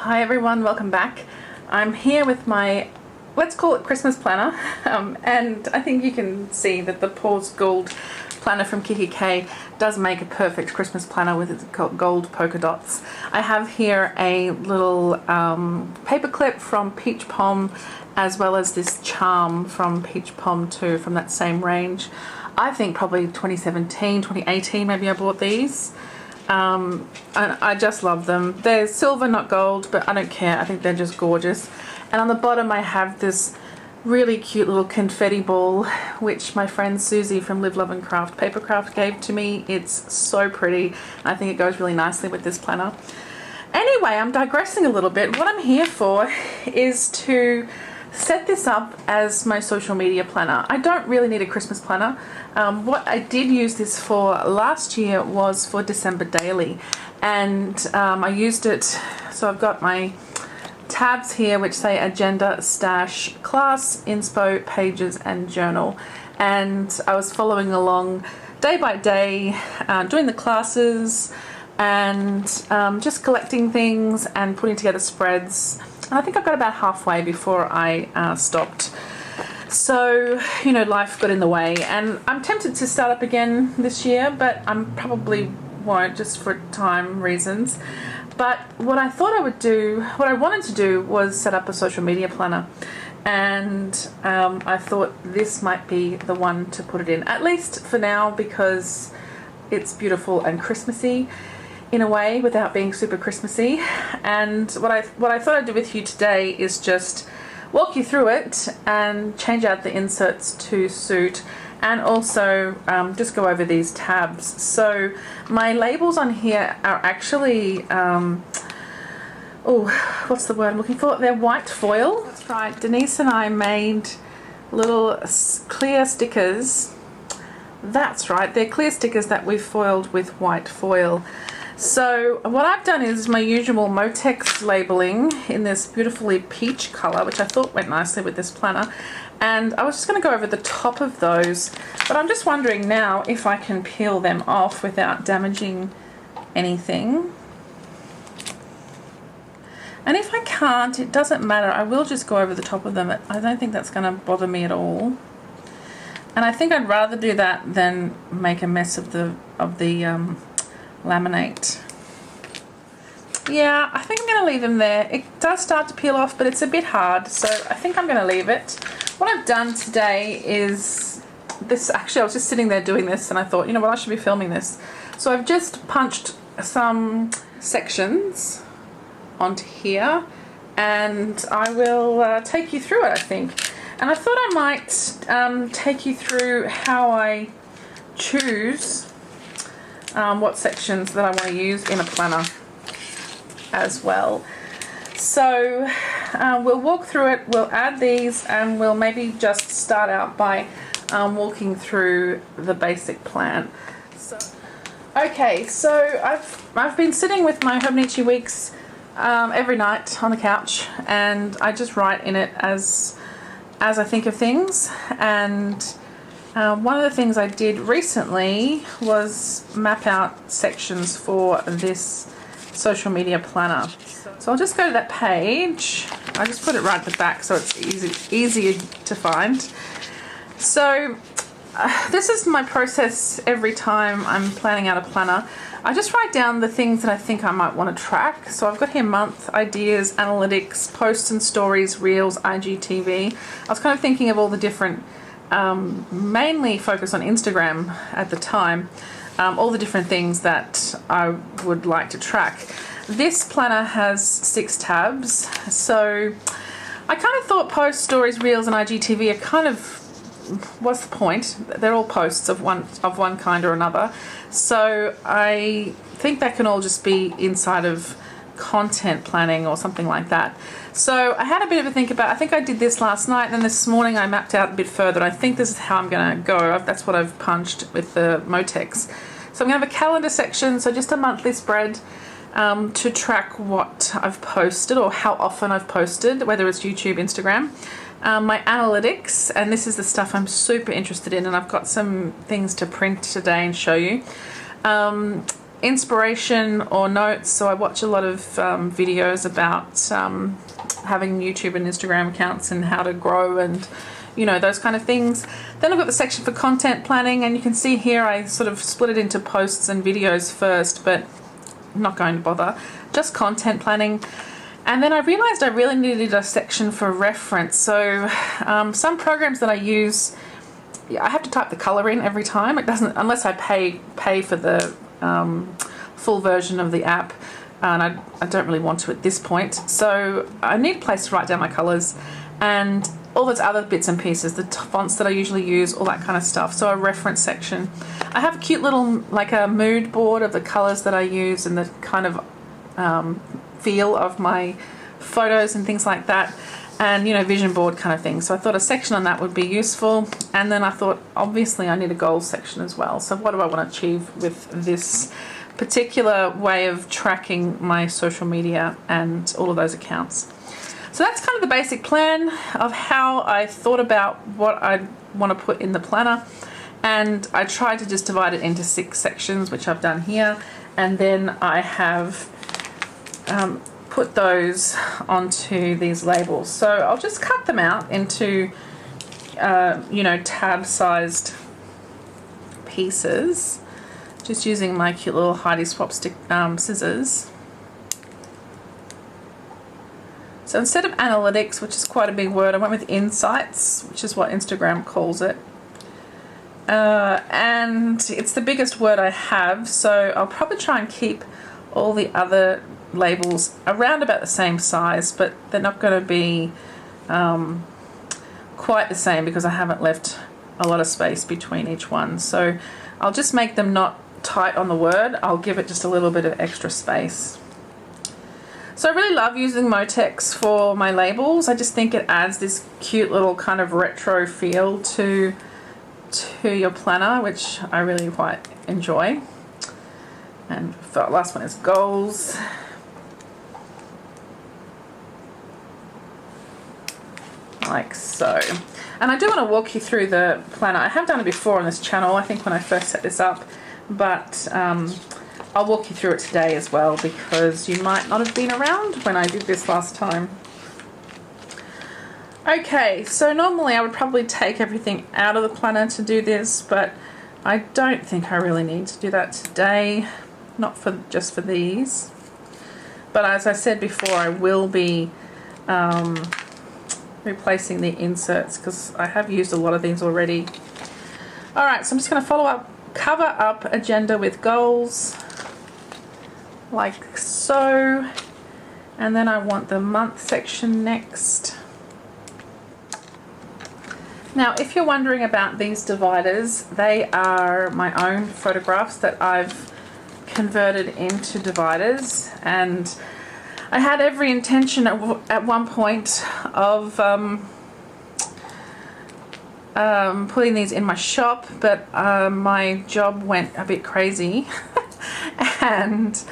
Hi everyone, welcome back. I'm here with my, let's call it Christmas planner, and I think you can see that the Pause Guld planner from Kiki K does make a perfect Christmas planner with its gold polka dots. I have here a little paper clip from Peach Pom, as well as this charm from Peach Pom too, from that same range. I think probably 2017, 2018 maybe I bought these. And I just love them. They're silver, not gold, but I don't care. I think they're just gorgeous. And on the bottom I have this really cute little confetti ball, which my friend Susie from Live, Love and Craft Papercraft gave to me. It's so pretty. I think it goes really nicely with this planner. Anyway, I'm digressing a little bit. What I'm here for is to set this up as my social media planner. I don't really need a Christmas planner. What I did use this for last year was for December daily, and I used it, so I've got my tabs here which say agenda, stash, class, inspo, pages and journal, and I was following along day by day, doing the classes and just collecting things and putting together spreads. And I think I got about halfway before I stopped. So, you know, life got in the way, and I'm tempted to start up again this year, but I probably won't, just for time reasons. But what I thought I would do, what I wanted to do, was set up a social media planner, and I thought this might be the one to put it in, at least for now, because it's beautiful and Christmassy in a way without being super Christmassy. And what I thought I'd do with you today is just walk you through it and change out the inserts to suit, and also just go over these tabs. So my labels on here are actually what's the word I'm looking for? They're white foil. That's right, Denise and I made little clear stickers. That's right, they're clear stickers that we've foiled with white foil. So what I've done is my usual Motex labeling in this beautifully peach color, which I thought went nicely with this planner, and I was just going to go over the top of those, but I'm just wondering now if I can peel them off without damaging anything. And if I can't, it doesn't matter, I will just go over the top of them. I don't think that's going to bother me at all, and I think I'd rather do that than make a mess of the laminate. Yeah, I think I'm going to leave them there. It does start to peel off, but it's a bit hard, so I think I'm going to leave it. What I've done today is this. Actually, I was just sitting there doing this, and I thought, you know what, I should be filming this. So I've just punched some sections onto here, and I will take you through it, I think. And I thought I might take you through how I choose what sections that I want to use in a planner as well. So we'll walk through it, we'll add these, and we'll maybe just start out by walking through the basic plan. Okay, so I've been sitting with my Hobonichi Weeks every night on the couch, and I just write in it as I think of things. And one of the things I did recently was map out sections for this social media planner. So I'll just go to that page. I just put it right at the back so it's easier to find. So this is my process every time I'm planning out a planner. I just write down the things that I think I might want to track. So I've got here month, ideas, analytics, posts and stories, reels, IGTV. I was kind of thinking of all the different mainly focus on Instagram at the time, all the different things that I would like to track. This planner has 6 tabs, so I kind of thought posts, stories, reels and IGTV are kind of, what's the point? They're all posts of one kind or another, so I think that can all just be inside of content planning or something like that. So I had a bit of a think about, I think I did this last night, and then this morning I mapped out a bit further, and I think this is how I'm going to go. That's what I've punched with the Motex. So I'm going to have a calendar section, so just a monthly spread to track what I've posted or how often I've posted, whether it's YouTube, Instagram. My analytics, and this is the stuff I'm super interested in, and I've got some things to print today and show you. inspiration or notes. So I watch a lot of videos about having YouTube and Instagram accounts and how to grow and, you know, those kind of things. Then I've got the section for content planning, and you can see here I sort of split it into posts and videos first, but I'm not going to bother. Just content planning. And then I realized I really needed a section for reference. So some programs that I use, I have to type the color in every time. It doesn't, unless I pay for the full version of the app, and I don't really want to at this point. So I need a place to write down my colors and all those other bits and pieces, the fonts that I usually use, all that kind of stuff. So a reference section. I have a cute little, like a mood board of the colors that I use and the kind of feel of my photos and things like that, and, you know, vision board kind of thing. So I thought a section on that would be useful. And then I thought, obviously I need a goals section as well. So what do I want to achieve with this particular way of tracking my social media and all of those accounts? So that's kind of the basic plan of how I thought about what I want to put in the planner. And I tried to just divide it into 6 sections, which I've done here. And then I have put those onto these labels. So I'll just cut them out into, you know, tab-sized pieces, just using my cute little Heidi Swap stick scissors. So instead of analytics, which is quite a big word, I went with insights, which is what Instagram calls it. And it's the biggest word I have, so I'll probably try and keep all the other labels around about the same size, but they're not going to be quite the same because I haven't left a lot of space between each one. So I'll just make them not tight on the word. I'll give it just a little bit of extra space. So I really love using Motex for my labels. I just think it adds this cute little kind of retro feel to your planner, which I really quite enjoy. And the last one is goals. Like so. And I do want to walk you through the planner. I have done it before on this channel, I think when I first set this up, but I'll walk you through it today as well, because you might not have been around when I did this last time. Okay, so normally I would probably take everything out of the planner to do this, but I don't think I really need to do that today, not for just for these. But as I said before, I will be replacing the inserts because I have used a lot of these already. Alright, so I'm just going to cover up agenda with goals, like so. And then I want the month section next. Now, if you're wondering about these dividers, they are my own photographs that I've converted into dividers, and I had every intention at one point of putting these in my shop, but my job went a bit crazy and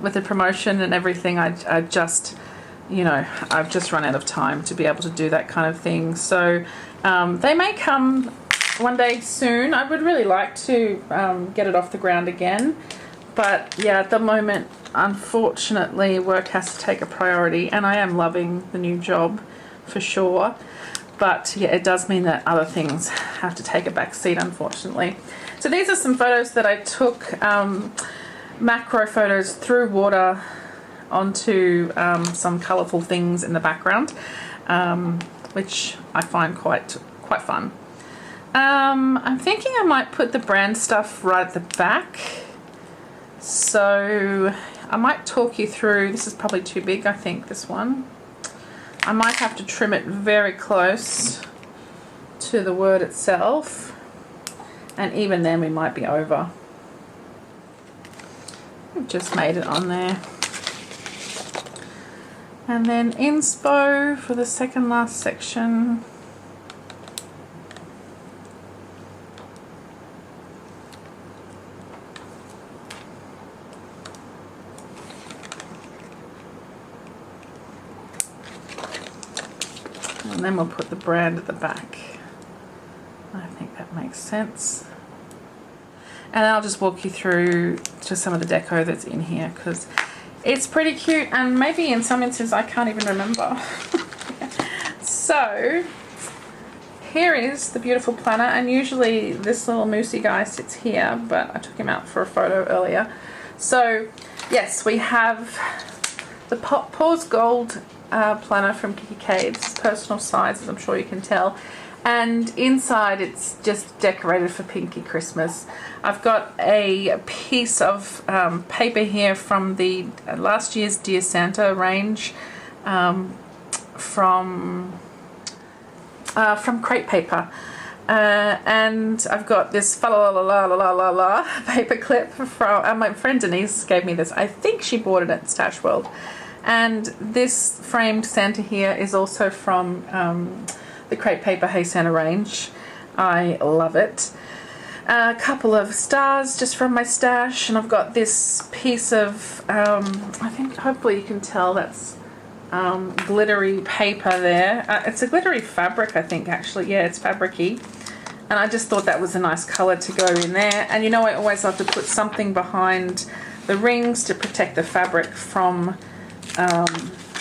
with the promotion and everything, I just, you know, I've just run out of time to be able to do that kind of thing. So they may come one day soon. I would really like to get it off the ground again, but yeah, at the moment, unfortunately, work has to take a priority, and I am loving the new job for sure. But yeah, it does mean that other things have to take a back seat, unfortunately. So these are some photos that I took, macro photos through water onto some colourful things in the background, which I find quite fun. I'm thinking I might put the brand stuff right at the back. So I might talk you through, this is probably too big, I think, this one. I might have to trim it very close to the word itself, and even then we might be over. I've just made it on there. And then inspo for the second last section. And then we'll put the brand at the back. I think that makes sense. And I'll just walk you through just some of the deco that's in here because it's pretty cute, and maybe in some instances I can't even remember. So here is the beautiful planner, and usually this little moosey guy sits here, but I took him out for a photo earlier. So yes, we have the Pause Guld planner from Kikki K. It's personal size, as I'm sure you can tell. And inside it's just decorated for Pinky Christmas. I've got a piece of paper here from the last year's Dear Santa range from crepe paper. And I've got this fa la la la la la la paper clip from my friend Denise gave me this. I think she bought it at Stash World. And this framed Santa here is also from the crepe paper Hey Santa range. I love it. A couple of stars just from my stash, and I've got this piece of I think hopefully you can tell that's glittery paper there. It's a glittery fabric, I think, actually. Yeah, it's fabricy, and I just thought that was a nice color to go in there. And you know, I always love to put something behind the rings to protect the fabric from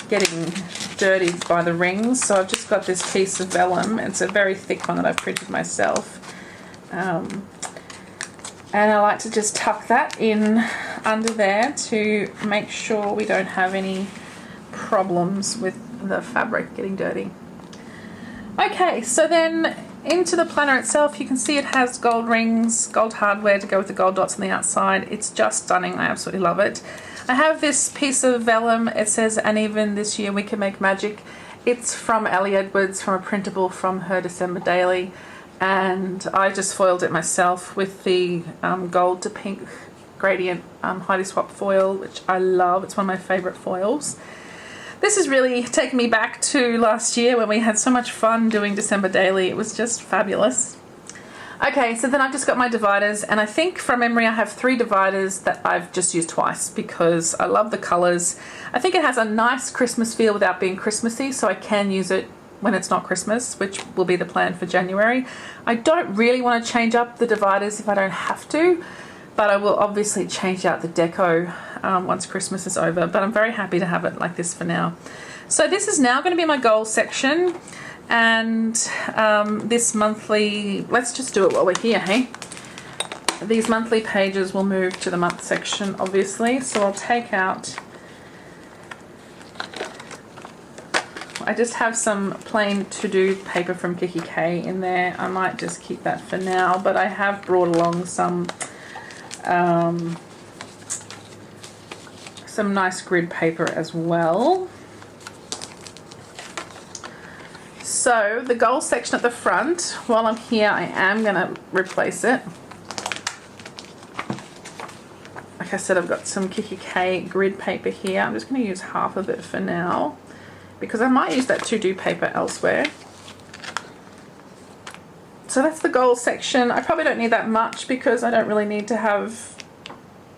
getting dirty by the rings. So I've just got this piece of vellum. It's a very thick one that I've printed myself, and I like to just tuck that in under there to make sure we don't have any problems with the fabric getting dirty. Okay, so then into the planner itself, you can see it has gold rings, gold hardware to go with the gold dots on the outside. It's just stunning. I absolutely love it. I have this piece of vellum. It says, and even this year we can make magic. It's from Ellie Edwards, from a printable from her December daily, and I just foiled it myself with the gold to pink gradient Heidi Swap foil, which I love. It's one of my favorite foils. This has really taken me back to last year when we had so much fun doing December daily. It was just fabulous. Okay, so then I've just got my dividers, and I think from memory I have 3 dividers that I've just used twice because I love the colours. I think it has a nice Christmas feel without being Christmassy, so I can use it when it's not Christmas, which will be the plan for January. I don't really want to change up the dividers if I don't have to, but I will obviously change out the deco once Christmas is over, but I'm very happy to have it like this for now. So this is now going to be my goals section. And this monthly, let's just do it while we're here, hey? These monthly pages will move to the month section, obviously. So I'll take out, I just have some plain to-do paper from Kikki K in there. I might just keep that for now, but I have brought along some nice grid paper as well. So the goal section at the front, while I'm here, I am going to replace it. Like I said, I've got some Kikki K grid paper here. I'm just going to use half of it for now because I might use that to-do paper elsewhere. So that's the goal section. I probably don't need that much because I don't really need to have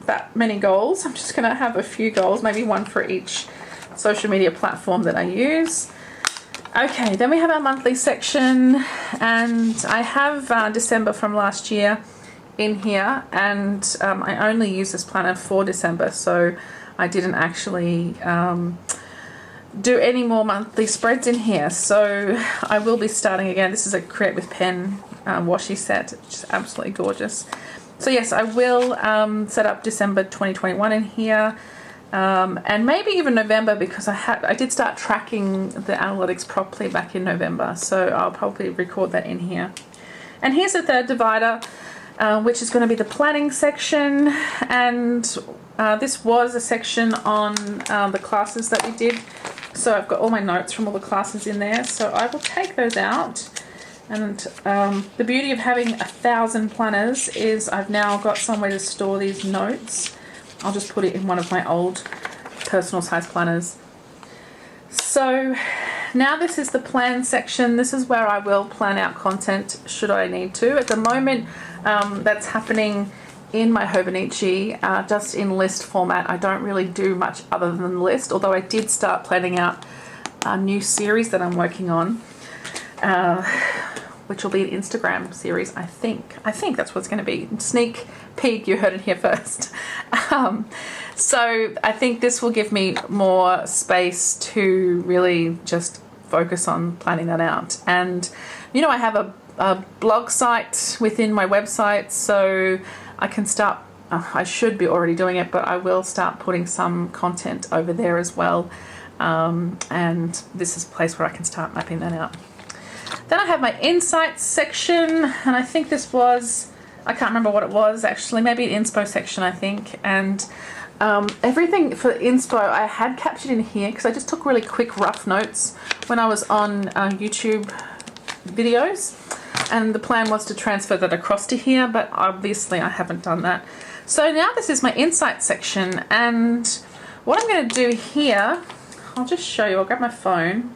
that many goals. I'm just going to have a few goals, maybe one for each social media platform that I use. Okay, then we have our monthly section, and I have December from last year in here, and I only use this planner for December, so I didn't actually do any more monthly spreads in here. So I will be starting again. This is a Create with Pen washi set, which is absolutely gorgeous. So yes, I will set up December 2021 in here. And maybe even November, because I did start tracking the analytics properly back in November, so I'll probably record that in here. And here's the third divider, which is going to be the planning section, and this was a section on the classes that we did, so I've got all my notes from all the classes in there, so I will take those out. And the beauty of having 1,000 planners is I've now got somewhere to store these notes. I'll just put it in one of my old personal size planners. So now this is the plan section. This is where I will plan out content should I need to. At the moment, that's happening in my Hobonichi, just in list format. I don't really do much other than list, although I did start planning out a new series that I'm working on which will be an Instagram series, I think. I think that's what it's going to be. Sneak peek, you heard it here first. So I think this will give me more space to really just focus on planning that out. And, you know, I have a blog site within my website, so I can start, I should be already doing it, but I will start putting some content over there as well. And this is a place where I can start mapping that out. Then I have my insights section, and I think this was, I can't remember what it was actually, maybe an inspo section, I think. And everything for inspo I had captured in here because I just took really quick rough notes when I was on YouTube videos, and the plan was to transfer that across to here, but obviously I haven't done that. So now this is my insights section, and what I'm going to do here, I'll just show you. I'll grab my phone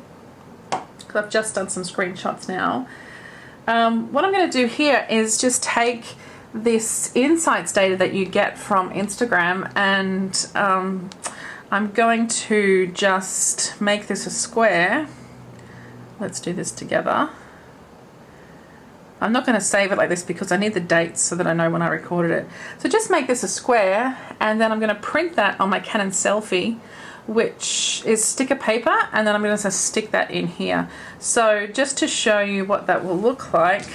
because I've just done some screenshots now. What I'm going to do here is just take this insights data that you get from Instagram, and I'm going to just make this a square. Let's do this together. I'm not going to save it like this because I need the dates so that I know when I recorded it. So just make this a square, and then I'm going to print that on my Canon Selfie, which is sticker paper, and then I'm going to stick that in here. So just to show you what that will look like,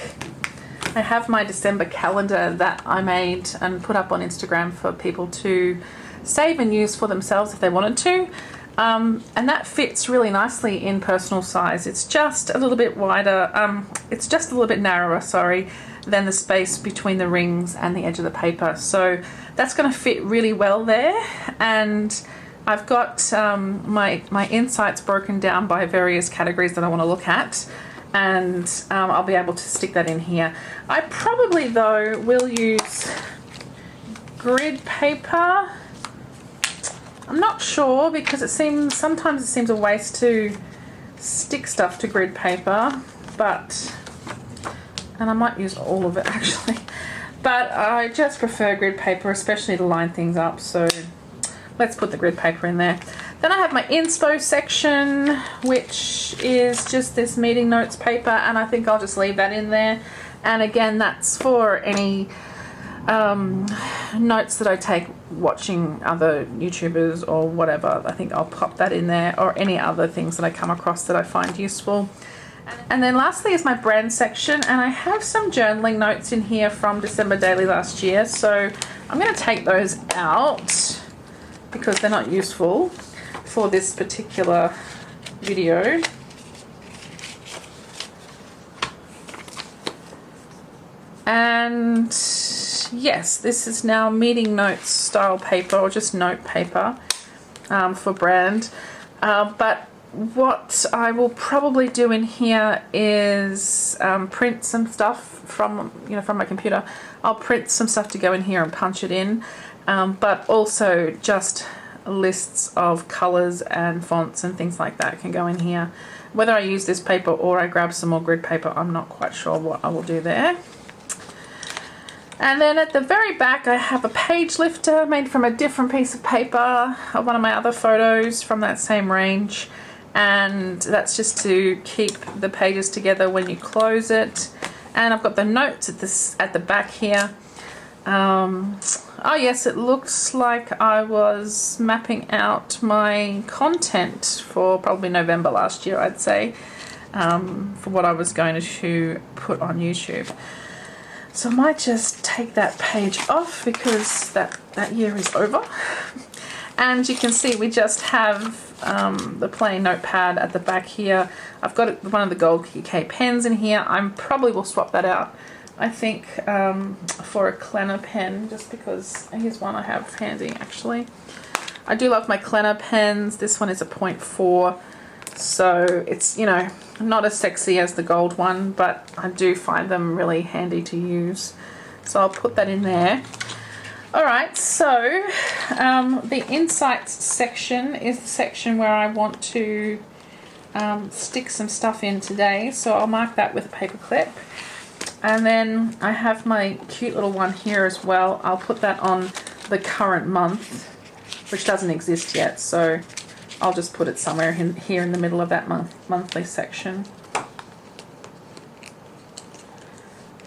I have my December calendar that I made and put up on Instagram for people to save and use for themselves if they wanted to. And that fits really nicely in personal size. It's just a little bit wider, it's just a little bit narrower, sorry, than the space between the rings and the edge of the paper. So that's going to fit really well there. And I've got my insights broken down by various categories that I want to look at, and I'll be able to stick that in here. I probably, though, will use grid paper. I'm not sure because sometimes it seems a waste to stick stuff to grid paper, and I might use all of it actually, but I just prefer grid paper, especially to line things up, so let's put the grid paper in there. Then I have my inspo section, which is just this meeting notes paper, and I think I'll just leave that in there. And again, that's for any notes that I take watching other YouTubers or whatever. I think I'll pop that in there, or any other things that I come across that I find useful. And then lastly is my brand section, and I have some journaling notes in here from December Daily last year, so I'm going to take those out because they're not useful for this particular video. And yes, this is now meeting notes style paper, or just note paper for brand. But what I will probably do in here is print some stuff from my computer. I'll print some stuff to go in here and punch it in, but also just lists of colors and fonts and things like that can go in here. Whether I use this paper or I grab some more grid paper, I'm not quite sure what I will do there. And then at the very back I have a page lifter made from a different piece of paper of one of my other photos from that same range, and that's just to keep the pages together when you close it. And I've got the notes at the back here. Oh yes, it looks like I was mapping out my content for probably November last year, I'd say, for what I was going to put on YouTube. So I might just take that page off because that year is over. And you can see we just have the plain notepad at the back here. I've got one of the gold UK pens in here. I probably will swap that out, I think, for a Klenner pen, just because here's one I have handy actually. I do love my Klenner pens. This one is a 0.4, so it's, not as sexy as the gold one, but I do find them really handy to use. So I'll put that in there. Alright, so the insights section is the section where I want to stick some stuff in today, so I'll mark that with a paper clip. And then I have my cute little one here as well. I'll put that on the current month, which doesn't exist yet, so I'll just put it somewhere here in the middle of that monthly section.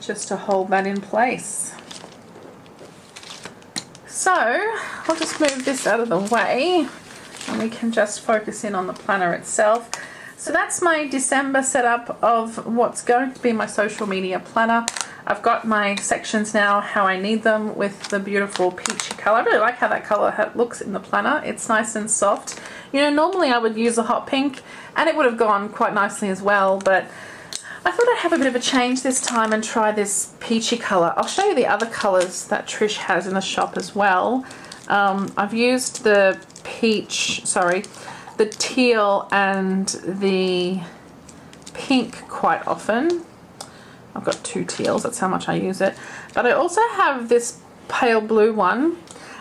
just to hold that in place. So I'll just move this out of the way and we can just focus in on the planner itself. So that's my December setup of what's going to be my social media planner. I've got my sections now how I need them with the beautiful peachy colour. I really like how that colour looks in the planner. It's nice and soft. You know, normally I would use a hot pink and it would have gone quite nicely as well, but I thought I'd have a bit of a change this time and try this peachy colour. I'll show you the other colours that Trish has in the shop as well. I've used the the teal and the pink quite often. I've got 2 teals, that's how much I use it. But I also have this pale blue one.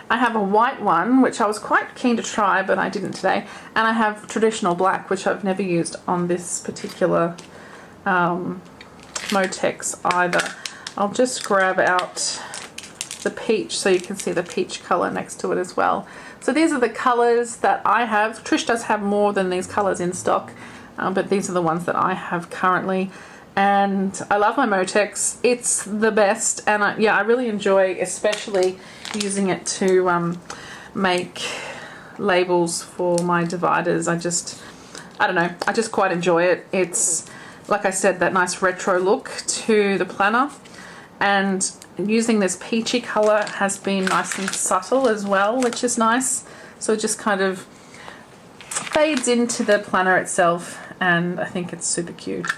I have a white one, which I was quite keen to try, but I didn't today. And I have traditional black, which I've never used on this particular Motex either. I'll just grab out the peach so you can see the peach colour next to it as well. So these are the colours that I have. Trish does have more than these colours in stock, but these are the ones that I have currently. And I love my Motex. It's the best, and I really enjoy especially using it to make labels for my dividers. I don't know, I just quite enjoy it. It's, like I said, that nice retro look to the planner, and using this peachy colour has been nice and subtle as well, which is nice. So it just kind of fades into the planner itself, and I think it's super cute.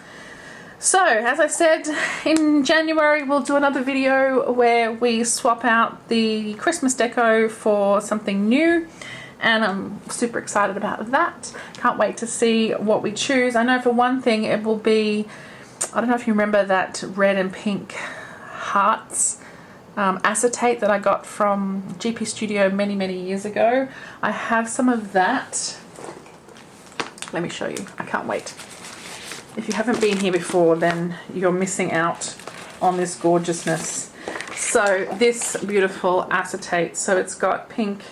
So, as I said, in January we'll do another video where we swap out the Christmas deco for something new, and I'm super excited about that. Can't wait to see what we choose. I know for one thing it will be, I don't know if you remember that red and pink hearts acetate that I got from GP Studio many years ago. I have some of that. Let me show you. I can't wait. If you haven't been here before, then you're missing out on this gorgeousness. So this beautiful acetate, so it's got pink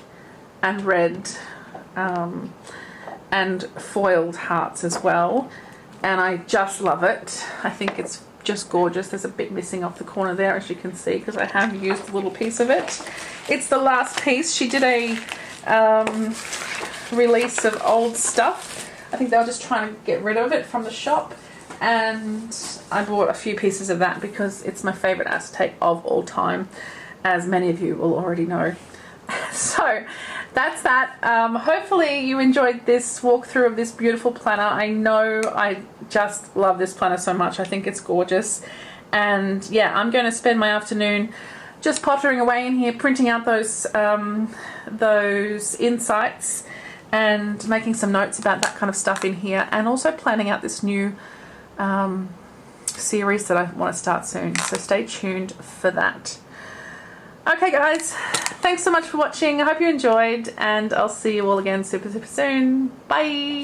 and red and foiled hearts as well, and I just love it. I think it's just gorgeous. There's a bit missing off the corner there, as you can see, because I have used a little piece of it. It's the last piece. She did a release of old stuff. I think they were just trying to get rid of it from the shop, and I bought a few pieces of that because it's my favourite acetate of all time, as many of you will already know. So that's that. Hopefully you enjoyed this walkthrough of this beautiful planner. I know I just love this planner so much. I think it's gorgeous, and yeah, I'm going to spend my afternoon just pottering away in here, printing out those insights and making some notes about that kind of stuff in here, and also planning out this new series that I want to start soon. So stay tuned for that. Okay guys, thanks so much for watching. I hope you enjoyed, and I'll see you all again super soon. Bye!